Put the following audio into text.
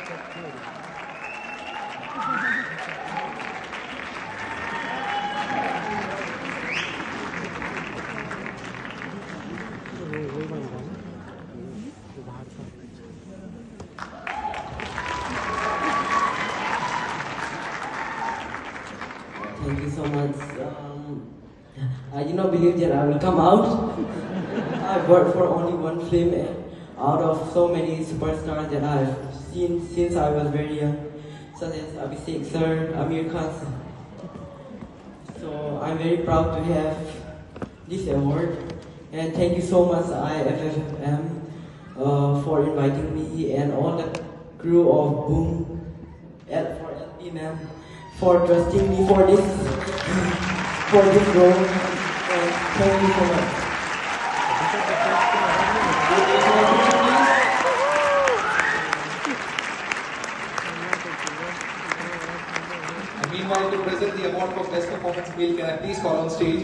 Thank you so much. I did not believe that I will come out. I worked for only one film out of so many superstars that I've seen since I was very young, such as Abhishek sir, Amir Khan sir. So I'm very proud to have this award, and thank you so much IFFM for inviting me and all the crew of Boom for LP ma'am for trusting me for this role. And thank you so much. And meanwhile, to present the award for Best Performance Male, can I please call on stage